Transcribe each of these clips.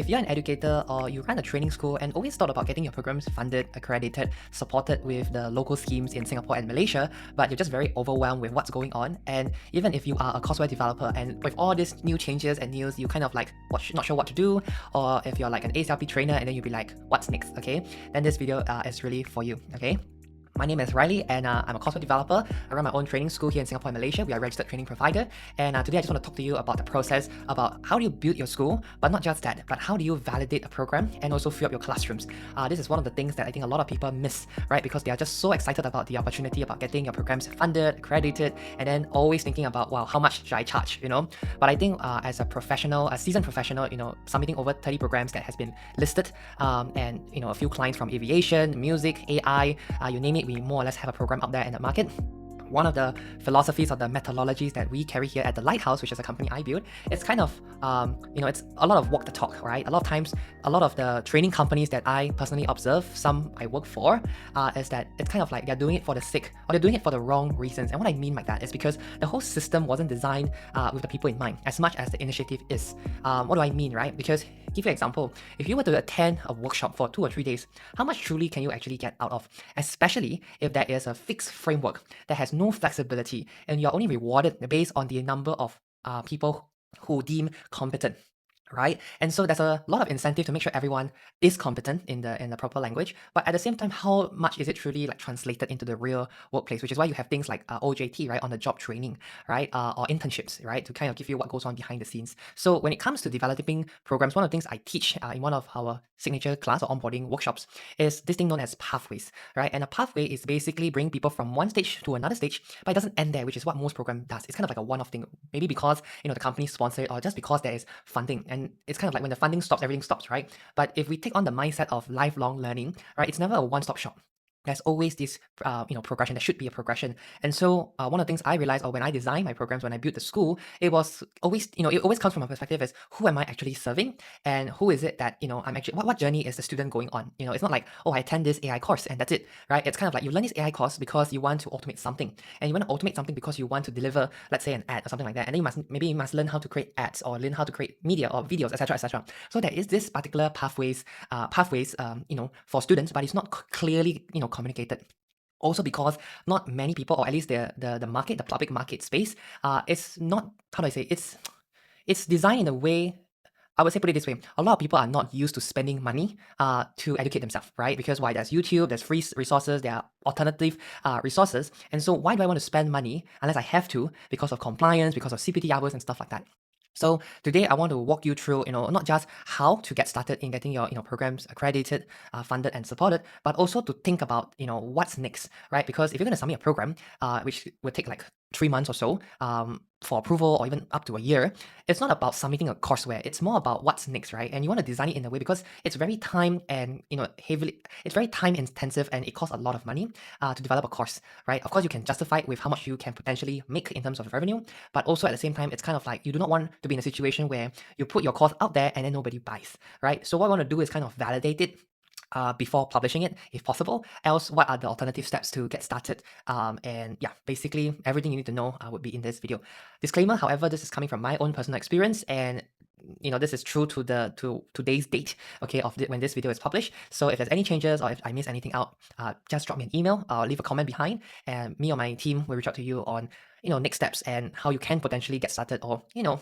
if you're an educator or you run a training school and always thought about getting your programs funded, accredited, supported with the local schemes in Singapore and Malaysia, but you're just very overwhelmed with what's going on, and even if you are a courseware developer and with all these new changes and news, you kind of like not sure what to do, or if you're like an ACLP trainer and then you'll be like, what's next, okay? Then this video is really for you, okay? My name is Riley and I'm a courseware developer. I run my own training school here in Singapore and Malaysia. We are a registered training provider. And today I just want to talk to you about the process, about how do you build your school, but not just that, but how do you validate a program and also fill up your classrooms. This is one of the things that I think a lot of people miss, right? Because they are just so excited about the opportunity, about getting your programs funded, accredited, and then always thinking about, wow, how much should I charge, you know? But I think as a professional, a seasoned professional, you know, submitting over 30 programs that has been listed, and, you know, a few clients from aviation, music, AI, you name it, we more or less have a program out there in the market. One of the philosophies or the methodologies that we carry here at the Lighthouse, which is a company I built, it's kind of, you know, it's a lot of walk the talk, right? A lot of times, a lot of the training companies that I personally observe, some I work for, is that it's kind of like they're doing it for the sake, or they're doing it for the wrong reasons. And what I mean by that is because the whole system wasn't designed with the people in mind, as much as the initiative is. What do I mean, right? Because, give you an example, if you were to attend a workshop for 2 or 3 days, how much truly can you actually get out of? Especially if there is a fixed framework that has no flexibility and you're only rewarded based on the number of people who deem competent, right? And so there's a lot of incentive to make sure everyone is competent in the proper language, but at the same time, how much is it truly like translated into the real workplace? Which is why you have things like OJT, right, on the job training, right, or internships, right, to kind of give you what goes on behind the scenes. So when it comes to developing programs, one of the things I teach in one of our signature class or onboarding workshops is this thing known as pathways, right? And a pathway is basically bringing people from one stage to another stage, but it doesn't end there, which is what most program does. It's kind of like a one-off thing, maybe because, you know, the company sponsor it or just because there is funding. And it's kind of like when the funding stops, everything stops, right? But if we take on the mindset of lifelong learning, right, it's never a one-stop shop. There's always this, you know, progression. There should be a progression. And so one of the things I realized, or when I design my programs, when I built the school, it was always, you know, it always comes from a perspective as who am I actually serving, and who is it that, you know, I'm actually, what journey is the student going on? You know, it's not like, oh, I attend this AI course and that's it, right? It's kind of like you learn this AI course because you want to automate something, and you want to automate something because you want to deliver, let's say, an ad or something like that. And then you must learn how to create ads or learn how to create media or videos, etc., etc. So there is this particular pathways, you know, for students, but it's not clearly, you know, communicated. Also because not many people, or at least the market, the public market space, is not, how do I say, it's designed in a way, I would say, put it this way, a lot of people are not used to spending money to educate themselves, right? Because why? There's YouTube, there's free resources, there are alternative resources. And so why do I want to spend money unless I have to, because of compliance, because of CPT hours and stuff like that? So today I want to walk you through, you know, not just how to get started in getting your, you know, programs accredited, funded and supported, but also to think about, you know, what's next, right? Because if you're going to submit a program, which would take like 3 months or so, for approval, or even up to a year, it's not about submitting a courseware. It's more about what's next, right? And you want to design it in a way, because it's very time and, you know, it's very time intensive, and it costs a lot of money to develop a course, right? Of course, you can justify it with how much you can potentially make in terms of revenue, but also at the same time, it's kind of like you do not want to be in a situation where you put your course out there and then nobody buys, right? So what I want to do is kind of validate it before publishing it, if possible. Else, what are the alternative steps to get started? And yeah, basically everything you need to know would be in this video. Disclaimer, however, this is coming from my own personal experience, and you know, this is true to today's date, okay, of when this video is published. So if there's any changes or if I miss anything out, just drop me an email or leave a comment behind, and me or my team will reach out to you on, you know, next steps and how you can potentially get started, or, you know,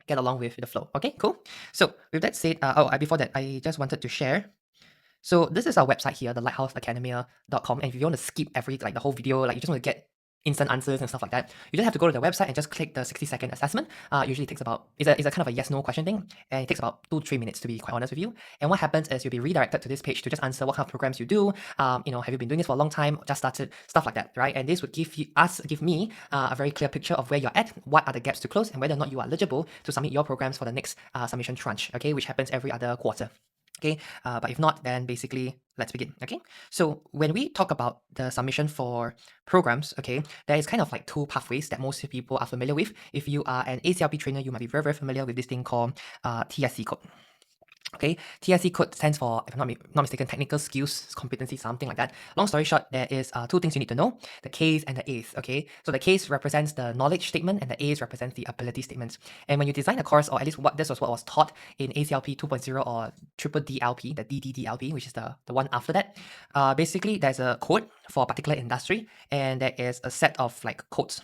get along with the flow. Okay, cool. So with that said, before that, I just wanted to share. So this is our website here, the lighthouseacademia.com. And if you want to skip the whole video, like you just want to get instant answers and stuff like that, you just have to go to the website and just click the 60-second assessment. Usually it takes about, it's a kind of a yes/no question thing, and it takes about 2-3 minutes, to be quite honest with you. And what happens is you'll be redirected to this page to just answer what kind of programs you do. You know, have you been doing this for a long time, just started, stuff like that, right? And this would give me a very clear picture of where you're at, what are the gaps to close, and whether or not you are eligible to submit your programs for the next submission tranche, okay, which happens every other quarter. Okay, but if not, then basically let's begin. Okay, so when we talk about the submission for programs, okay, there is kind of like 2 pathways that most people are familiar with. If you are an ACLP trainer, you might be very, very familiar with this thing called TSC code. Okay, TSC code stands for, if I'm not mistaken, technical skills, competency, something like that. Long story short, there is two things you need to know, the Ks and the As, okay? So the Ks represents the knowledge statement and the As represents the ability statements. And when you design a course, or at least this was what was taught in ACLP 2.0 or triple DLP, the DDDLP, which is the one after that, basically there's a code for a particular industry, and there is a set of like codes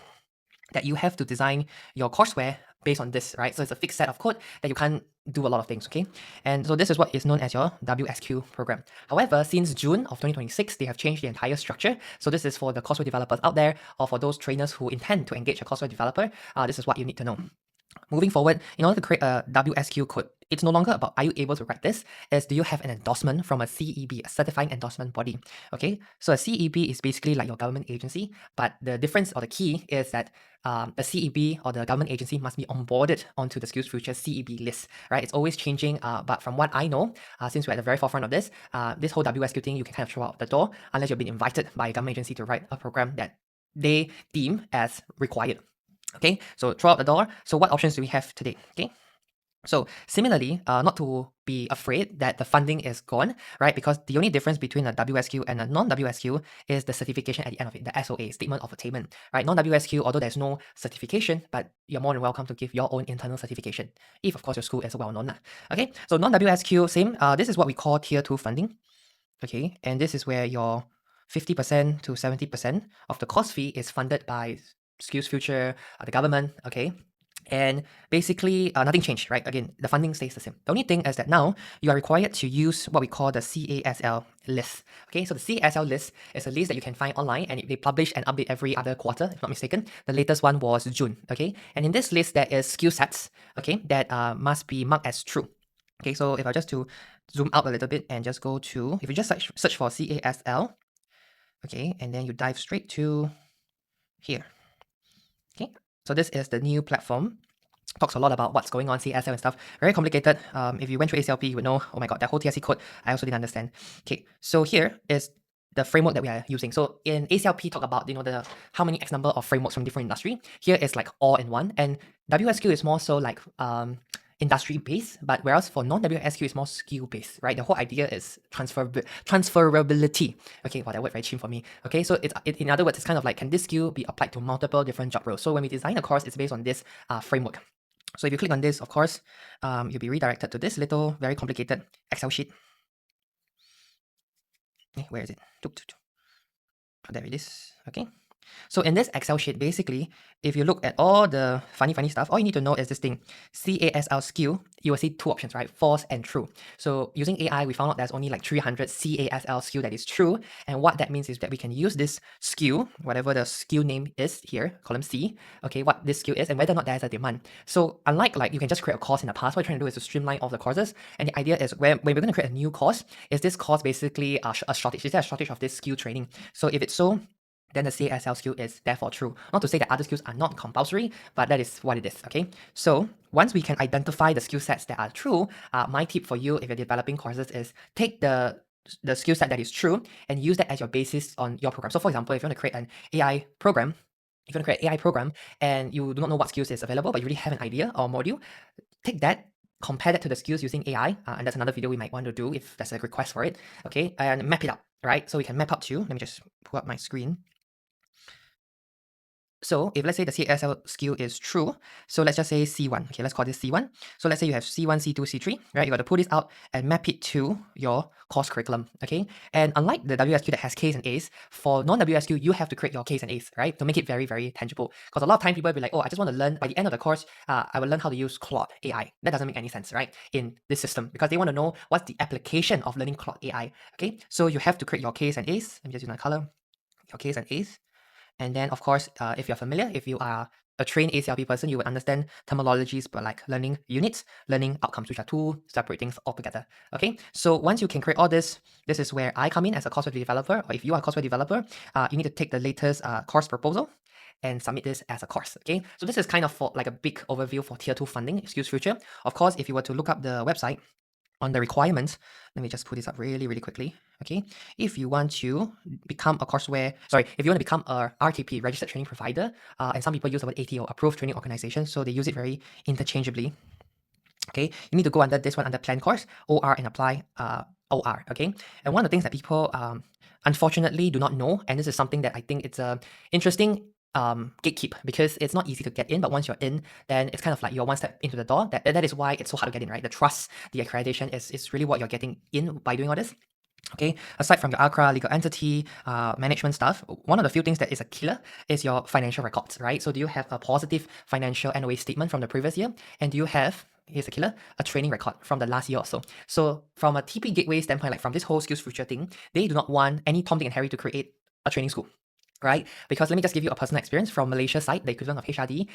that you have to design your courseware based on this, right? So it's a fixed set of code that you can't do a lot of things, okay? And so this is what is known as your WSQ program. However, since June of 2026, they have changed the entire structure. So this is for the courseware developers out there, or for those trainers who intend to engage a courseware developer. This is what you need to know. Moving forward, in order to create a WSQ code, it's no longer about are you able to write this, as do you have an endorsement from a CEB, a certifying endorsement body. Okay, so a CEB is basically like your government agency, but the difference or the key is that the CEB or the government agency must be onboarded onto the SkillsFuture CEB list, right? It's always changing, but from what I know, since we're at the very forefront of this whole WSQ thing, you can kind of throw out the door unless you've been invited by a government agency to write a program that they deem as required. Okay, so throw out the door. So what options do we have today? Okay, so similarly, not to be afraid that the funding is gone, right? Because the only difference between a WSQ and a non-WSQ is the certification at the end of it, the SOA, Statement of Attainment, right? Non-WSQ, although there's no certification, but you're more than welcome to give your own internal certification, if of course your school is well known. Okay, so non-WSQ, same. This is what we call Tier 2 funding. Okay, and this is where your 50% to 70% of the course fee is funded by SkillsFuture, the government, okay? And basically, nothing changed, right? Again, the funding stays the same. The only thing is that now you are required to use what we call the CASL list. Okay, so the CASL list is a list that you can find online, and they publish and update every other quarter, if not mistaken. The latest one was June, okay? And in this list, there is skill sets, okay, that must be marked as true. Okay, so if I just to zoom out a little bit and just go to, if you just search for CASL, okay, and then you dive straight to here. Okay, so this is the new platform. Talks a lot about what's going on, CSL and stuff. Very complicated. If you went through ACLP, you would know, oh my god, that whole TSC code, I also didn't understand. Okay, so here is the framework that we are using. So in ACLP, talk about, the how many X number of frameworks from different industry. Here is like all in one, and WSQ is more so like industry based, but whereas for non-WSQ is more skill based, right? The whole idea is transferability. Okay, wow, that word very cheap for me. Okay, so in other words, it's kind of like, can this skill be applied to multiple different job roles? So when we design a course, it's based on this framework. So if you click on this, of course, you'll be redirected to this little, very complicated Excel sheet. Where is it? There it is. Okay. So in this Excel sheet, basically, if you look at all the funny stuff, all you need to know is this thing, CASL skill. You will see two options, right? False and true. So using AI, we found out there's only like 300 CASL skill that is true. And what that means is that we can use this skill, whatever the skill name is here, column C, okay, what this skill is and whether or not there's a demand. So unlike like you can just create a course in the past, what you're trying to do is to streamline all the courses. And the idea is when we're going to create a new course, is this course basically a shortage? Is there a shortage of this skill training? So if it's so, then the CASL skill is therefore true. Not to say that other skills are not compulsory, but that is what it is, okay? So once we can identify the skill sets that are true, my tip for you if you're developing courses is take the skill set that is true and use that as your basis on your program. So for example, if you want to create an AI program, and you do not know what skills is available, but you really have an idea or module, take that, compare that to the skills using AI, and that's another video we might want to do if there's a request for it, okay? And map it out, right? So we can map out to, let me just pull up my screen. So if let's say the CSL skill is true, so let's just say C1, okay, let's call this C1. So let's say you have C1, C2, C3, right? You got to pull this out and map it to your course curriculum, okay? And unlike the WSQ that has Ks and As, for non-WSQ, you have to create your Ks and As, right? To make it very, very tangible. Because a lot of time people will be like, oh, I just want to learn, by the end of the course, I will learn how to use Claude AI. That doesn't make any sense, right? In this system, because they want to know what's the application of learning Claude AI, okay? So you have to create your Ks and As. Let me just use my color, your Ks and As. And then, of course, if you're familiar, if you are a trained ACLP person, you would understand terminologies, but like learning units, learning outcomes, which are two separate things altogether. Okay, so once you can create all this, this is where I come in as a courseware developer, or if you are a courseware developer, you need to take the latest course proposal and submit this as a course, okay? So this is kind of for like a big overview for Tier 2 funding, SkillsFuture. Of course, if you were to look up the website, on the requirements, let me just put this up really quickly, okay? If you want to become a courseware, if you want to become a RTP, registered training provider, and some people use the word ATO, approved training organization, so they use it very interchangeably. Okay, you need to go under this one under plan course, OR and apply OR. Okay, and one of the things that people unfortunately do not know, and this is something that I think it's a interesting gatekeep, because it's not easy to get in, but once you're in, then it's kind of like you're one step into the door. That is why it's so hard to get in, right? The trust, the accreditation is really what you're getting in by doing all this. Okay, aside from your ACRA, legal entity, management stuff, one of the few things that is a killer is your financial records, right? So do you have a positive financial NOA statement from the previous year? And do you have, here's a killer, a training record from the last year or so? So from a TP gateway standpoint, like from this whole SkillsFuture thing, they do not want any Tom, Dick and Harry to create a training school, right? Because let me just give you a personal experience from Malaysia side, the equivalent of HRD.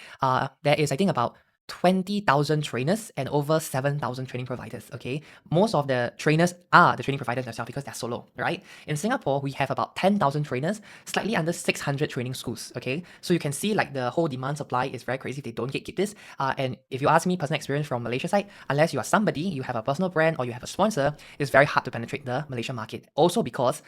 There is, I think, about 20,000 trainers and over 7,000 training providers, okay? Most of the trainers are the training providers themselves because they're solo, right? In Singapore, we have about 10,000 trainers, slightly under 600 training schools, okay? So you can see like the whole demand supply is very crazy if they don't gatekeep this. And if you ask me, personal experience from Malaysia side, unless you are somebody, you have a personal brand or you have a sponsor, it's very hard to penetrate the Malaysian market. Also because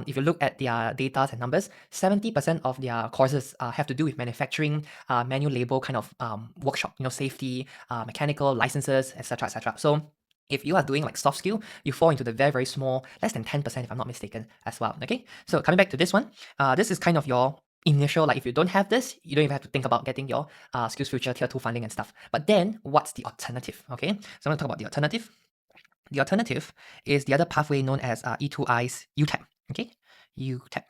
if you look at their data and numbers, 70% of their courses have to do with manufacturing, manual labor kind of workshop, safety, mechanical licenses, etc., etc. So if you are doing like soft skill, you fall into the very, very small, less than 10% if I'm not mistaken as well. Okay, so coming back to this one, this is kind of your initial, like if you don't have this, you don't even have to think about getting your SkillsFuture Tier 2 funding and stuff. But then what's the alternative? Okay, so I'm going to talk about the alternative. The alternative is the other pathway known as E2I's UTAP. Okay, UTAP.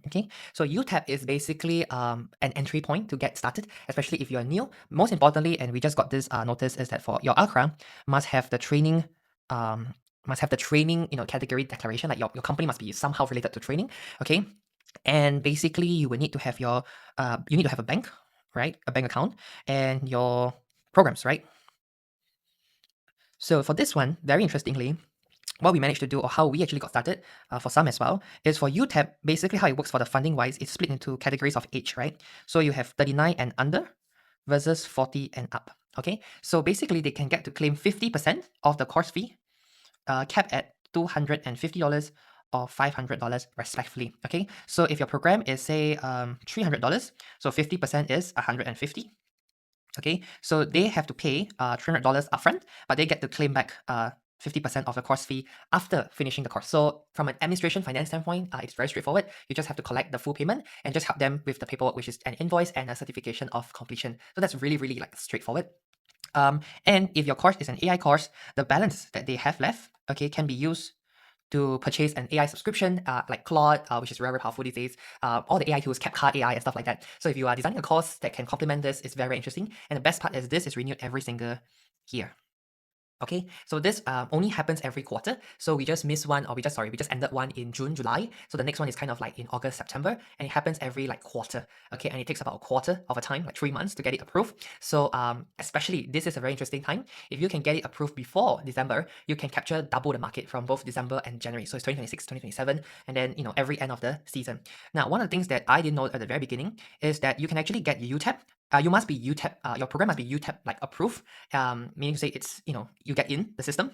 Okay, so UTAP is basically an entry point to get started, especially if you're new. Most importantly, and we just got this notice, is that for your ACRA, must have the training, category declaration. Like your company must be somehow related to training. Okay, and basically you will need to have your, you need to have a bank, right? A bank account and your programs, right? So for this one, very interestingly, what we managed to do, or how we actually got started for some as well, is for UTAP, basically how it works for the funding wise, it's split into categories of age, right? So you have 39 and under versus 40 and up. Okay, so basically they can get to claim 50% of the course fee, capped at $250 or $500 respectively. Okay, so if your program is say $300, so 50% is $150. Okay, so they have to pay $300 upfront, but they get to claim back 50% of the course fee after finishing the course. So from an administration finance standpoint, it's very straightforward. You just have to collect the full payment and just help them with the paperwork, which is an invoice and a certification of completion. So that's really, really like straightforward. And if your course is an AI course, the balance that they have left, okay, can be used to purchase an AI subscription, like Claude, which is very, very powerful these days, all the AI tools, CapCut AI and stuff like that. So if you are designing a course that can complement this, it's very, very interesting. And the best part is this is renewed every single year. Okay, so this only happens every quarter. So we just missed one, or we just ended one in June, July. So the next one is kind of like in August, September, and it happens every like quarter. Okay, and it takes about a quarter of a time, like 3 months to get it approved. So especially this is a very interesting time. If you can get it approved before December, you can capture double the market from both December and January. So it's 2026, 2027, and then every end of the season. Now, one of the things that I didn't know at the very beginning is that you can actually get UTAP. You must be UTAP, your program must be UTAP like approved, meaning to say it's, you get in the system.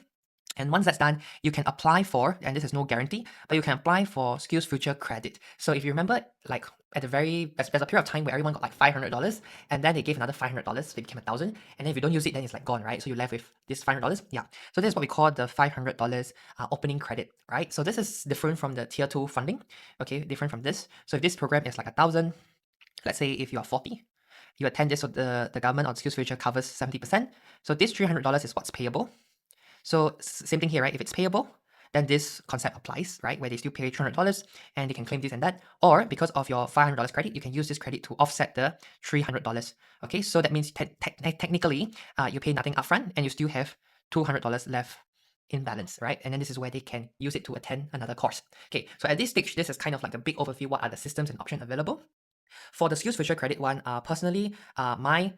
And once that's done, you can apply for, and this is no guarantee, but you can apply for SkillsFuture Credit. So if you remember, like at the there's a period of time where everyone got like $500, and then they gave another $500, so it became 1,000. And then if you don't use it, then it's like gone, right? So you're left with this $500. Yeah. So this is what we call the $500 opening credit, right? So this is different from the tier 2 funding. Okay, different from this. So if this program is like 1,000, let's say if you are 40, you attend this, so the government on SkillsFuture covers 70%. So this $300 is what's payable. So same thing here, right? If it's payable, then this concept applies, right? Where they still pay $300 and they can claim this and that. Or because of your $500 credit, you can use this credit to offset the $300. Okay, so that means technically you pay nothing upfront and you still have $200 left in balance, right? And then this is where they can use it to attend another course. Okay, so at this stage, this is kind of like a big overview. What are the systems and options available? For the SkillsFuture Credit one, personally, my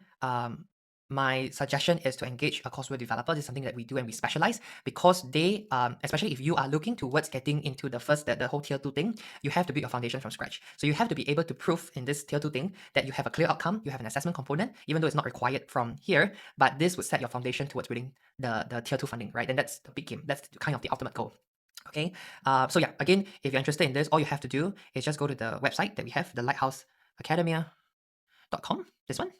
suggestion is to engage a courseware developer. This is something that we do and we specialize, because they, especially if you are looking towards getting into the whole tier 2 thing, you have to build your foundation from scratch. So you have to be able to prove in this tier 2 thing that you have a clear outcome, you have an assessment component, even though it's not required from here, but this would set your foundation towards building the tier 2 funding, right? And that's the big game. That's kind of the ultimate goal. Okay, so yeah, again, if you're interested in this, all you have to do is just go to the website that we have, the Lighthouse Academia.com, this one.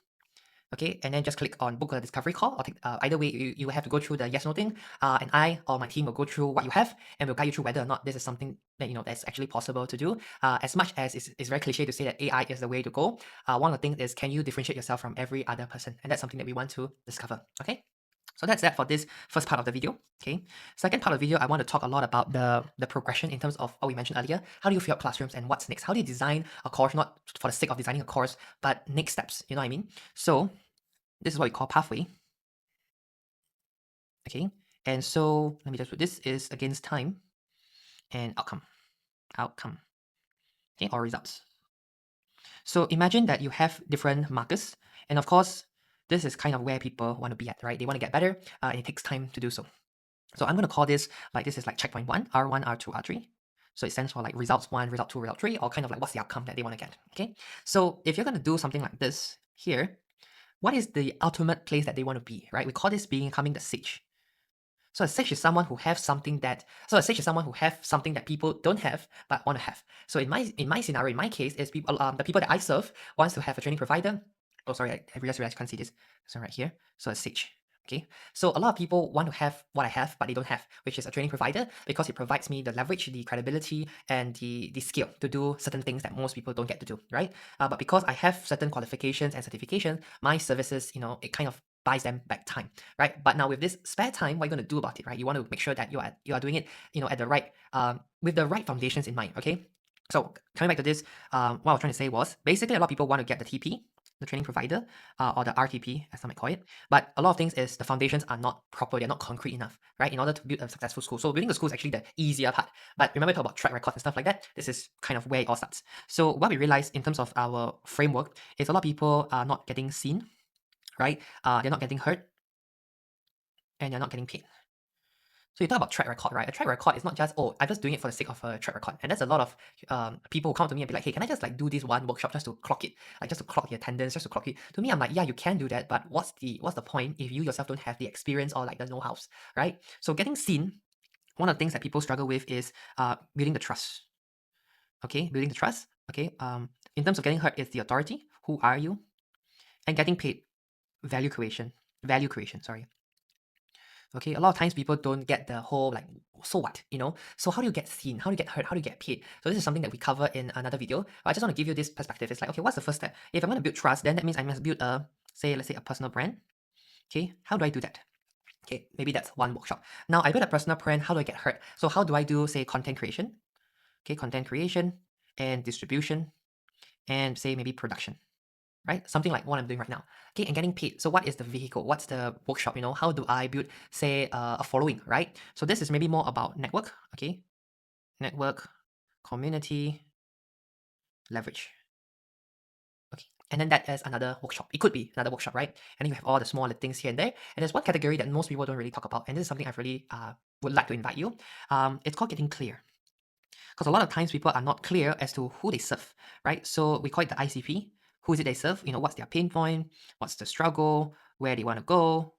okay, and then just click on book a discovery call, or either way, you have to go through the yes no thing, and I or my team will go through what you have, and we'll guide you through whether or not this is something that that's actually possible to do. As much as it's very cliche to say that AI is the way to go, one of the things is, can you differentiate yourself from every other person? And that's something that we want to discover. Okay, so that's that for this first part of the video. Okay, second part of the video, I want to talk a lot about the progression in terms of what we mentioned earlier. How do you fill up classrooms and what's next? How do you design a course, not for the sake of designing a course, but next steps? You know what I mean? So this is what we call pathway. Okay, and so let me just put this is against time and outcome, okay, or results. So imagine that you have different markers, and of course, this is kind of where people want to be at, right? They want to get better, and it takes time to do so. So I'm going to call this, like, this is like checkpoint 1, R1, R2, R3. So it stands for like results 1, result 2, result 3, or kind of like what's the outcome that they want to get, okay? So if you're going to do something like this here, what is the ultimate place that they want to be, right? We call this becoming the sage. So a sage is someone who have something that people don't have but want to have. So in my scenario, in my case, is people the people that I serve wants to have a training provider. Oh, sorry, I realized you can't see this. So right here, so a sage. Okay, so a lot of people want to have what I have, but they don't have, which is a training provider, because it provides me the leverage, the credibility, and the skill to do certain things that most people don't get to do, right? But because I have certain qualifications and certifications, my services, it kind of buys them back time, right? But now with this spare time, what are you going to do about it, right? You want to make sure that you are doing it, at the right with the right foundations in mind, okay? So coming back to this, what I was trying to say was basically a lot of people want to get the TP, the training provider, or the RTP, as some might call it. But a lot of things is the foundations are not proper, they're not concrete enough, right? In order to build a successful school. So building the school is actually the easier part. But remember, talk about track record and stuff like that. This is kind of where it all starts. So what we realized in terms of our framework is a lot of people are not getting seen, right? They're not getting heard, and they're not getting paid. So you talk about track record, right? A track record is not just, oh, I'm just doing it for the sake of a track record. And there's a lot of people who come to me and be like, hey, can I just like do this one workshop just to clock it? Like just to clock the attendance, just to clock it. To me, I'm like, yeah, you can do that, but what's the point if you yourself don't have the experience or like the know-hows, right? So getting seen, one of the things that people struggle with is building the trust. Okay, building the trust. Okay, in terms of getting heard, it's the authority. Who are you? And getting paid, value creation. Sorry. Okay, a lot of times people don't get the whole like, so what, So how do you get seen? How do you get heard? How do you get paid? So this is something that we cover in another video. I just want to give you this perspective. It's like, okay, what's the first step? If I'm going to build trust, then that means I must build let's say a personal brand. Okay, how do I do that? Okay, maybe that's one workshop. Now I build a personal brand. How do I get heard? So how do I do, say, content creation? Okay, content creation and distribution, and say maybe production, right? Something like what I'm doing right now. Okay, and getting paid. So what is the vehicle? What's the workshop? How do I build, say, a following, right? So this is maybe more about network, okay? Network, community, leverage. Okay, and then that is another workshop. It could be another workshop, right? And then you have all the smaller things here and there. And there's one category that most people don't really talk about, and this is something I really would like to invite you. It's called getting clear. Because a lot of times people are not clear as to who they serve, right? So we call it the ICP. Who is it they serve? What's their pain point? What's the struggle? Where they want to go?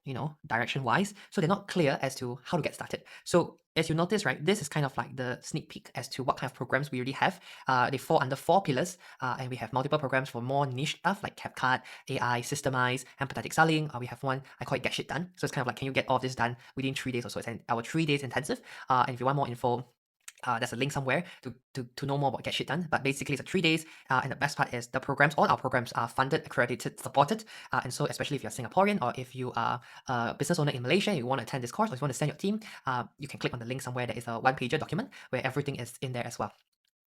Direction wise. So they're not clear as to how to get started. So as you notice, right, this is kind of like the sneak peek as to what kind of programs we already have. They fall under 4 pillars, and we have multiple programs for more niche stuff like CapCut, AI, Systemize, empathetic selling. We have one, I call it Get Shit Done. So it's kind of like, can you get all of this done within 3 days or so? It's our 3 days intensive. And if you want more info, there's a link somewhere to know more about Get Shit Done. But basically, it's a 3 days, and the best part is all our programs are funded, accredited, supported. And so, especially if you're Singaporean or if you are a business owner in Malaysia, you want to attend this course or you want to send your team, you can click on the link somewhere. There is a one-pager document where everything is in there as well.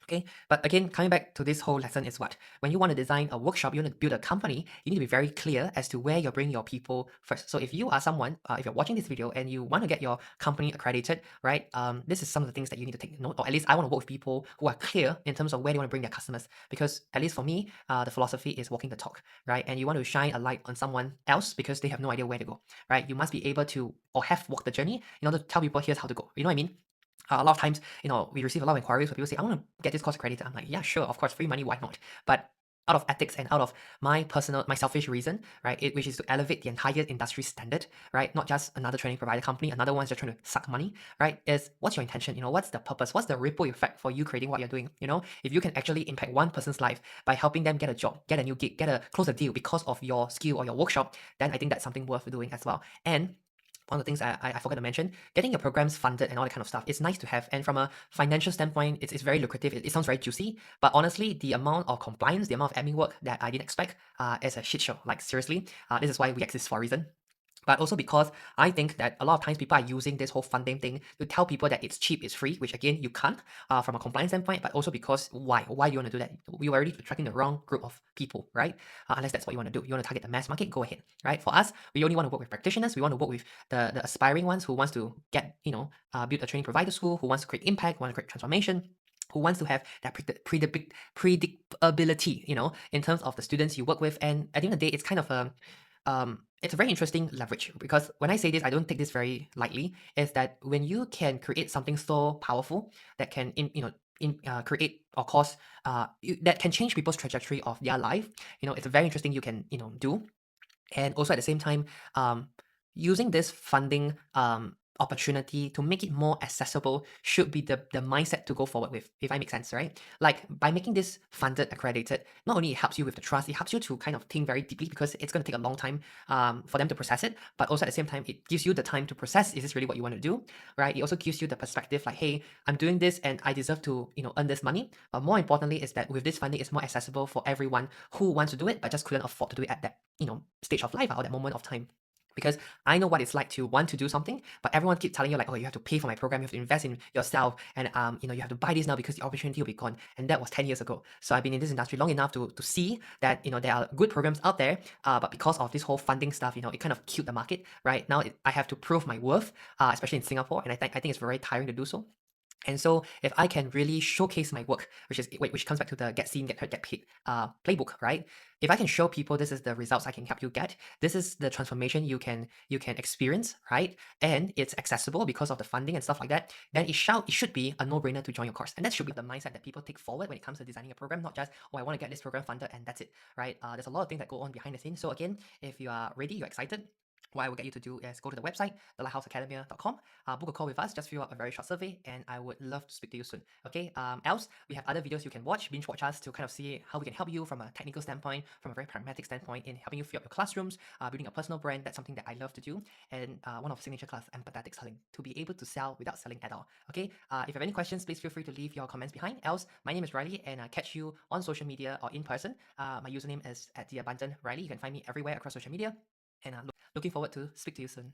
Okay, but again, coming back to this whole lesson is what? When you want to design a workshop, you want to build a company, you need to be very clear as to where you're bringing your people first. So if you are someone, if you're watching this video and you want to get your company accredited, right? This is some of the things that you need to take note, or at least I want to work with people who are clear in terms of where they want to bring their customers. Because at least for me, the philosophy is walking the talk, right? And you want to shine a light on someone else because they have no idea where to go, right? You must be able to, or have walked the journey in order to tell people here's how to go. You know what I mean? A lot of times, we receive a lot of inquiries where people say, I want to get this course accredited. I'm like, yeah, sure, of course, free money, why not? But out of ethics and out of my selfish reason, right? Which is to elevate the entire industry standard, right? Not just another training provider company, another one's just trying to suck money, right? Is what's your intention? What's the purpose? What's the ripple effect for you creating what you're doing? If you can actually impact one person's life by helping them get a job, get a new gig, close a deal because of your skill or your workshop, then I think that's something worth doing as well. And one of the things I forgot to mention, getting your programs funded and all that kind of stuff, it's nice to have. And from a financial standpoint, it's very lucrative. It sounds very juicy, but honestly, the amount of compliance, the amount of admin work that I didn't expect is a shit show. Like seriously, this is why we exist for a reason. But also because I think that a lot of times people are using this whole funding thing to tell people that it's cheap, it's free, which again, you can't from a compliance standpoint, but also because why? Why do you want to do that? You're already attracting the wrong group of people, right? Unless that's what you want to do. You want to target the mass market, go ahead, right? For us, we only want to work with practitioners. We want to work with the aspiring ones who wants to get, build a training provider school, who wants to create impact, want to create transformation, who wants to have that predictability, in terms of the students you work with. And at the end of the day, it's kind of it's a very interesting leverage, because when I say this, I don't take this very lightly. Is that when you can create something so powerful that can create or cause that can change people's trajectory of their life, it's a very interesting you can do. And also at the same time, using this funding opportunity to make it more accessible should be the mindset to go forward with, if I make sense, right? Like by making this funded, accredited, not only it helps you with the trust, it helps you to kind of think very deeply, because it's going to take a long time for them to process it, but also at the same time, it gives you the time to process, is this really what you want to do, right? It also gives you the perspective like, hey, I'm doing this and I deserve to earn this money. But more importantly is that with this funding, it's more accessible for everyone who wants to do it but just couldn't afford to do it at that stage of life or that moment of time. Because I know what it's like to want to do something, but everyone keeps telling you like, oh, you have to pay for my program, you have to invest in yourself, and you have to buy this now because the opportunity will be gone. And that was 10 years ago. So I've been in this industry long enough to see that there are good programs out there, but because of this whole funding stuff, it kind of killed the market. Right now, I have to prove my worth, especially in Singapore, and I think it's very tiring to do so. And so if I can really showcase my work, which comes back to the get seen, get heard, get paid playbook, right? If I can show people this is the results I can help you get, this is the transformation you can experience, right? And it's accessible because of the funding and stuff like that, then it should be a no-brainer to join your course. And that should be the mindset that people take forward when it comes to designing a program, not just, oh, I want to get this program funded and that's it, right? There's a lot of things that go on behind the scenes. So again, if you are ready, you're excited, what I will get you to do is go to the website, thelightthouseacademia.com, book a call with us, just fill out a very short survey, and I would love to speak to you soon. Okay, else, we have other videos you can binge watch us to kind of see how we can help you from a technical standpoint, from a very pragmatic standpoint, in helping you fill up your classrooms, building a personal brand. That's something that I love to do. And one of signature class, empathetic selling, to be able to sell without selling at all. Okay, if you have any questions, please feel free to leave your comments behind. Else, my name is Riley, and I catch you on social media or in person. My username is @theabundantRiley. You can find me everywhere across social media, and looking forward to speak to you soon.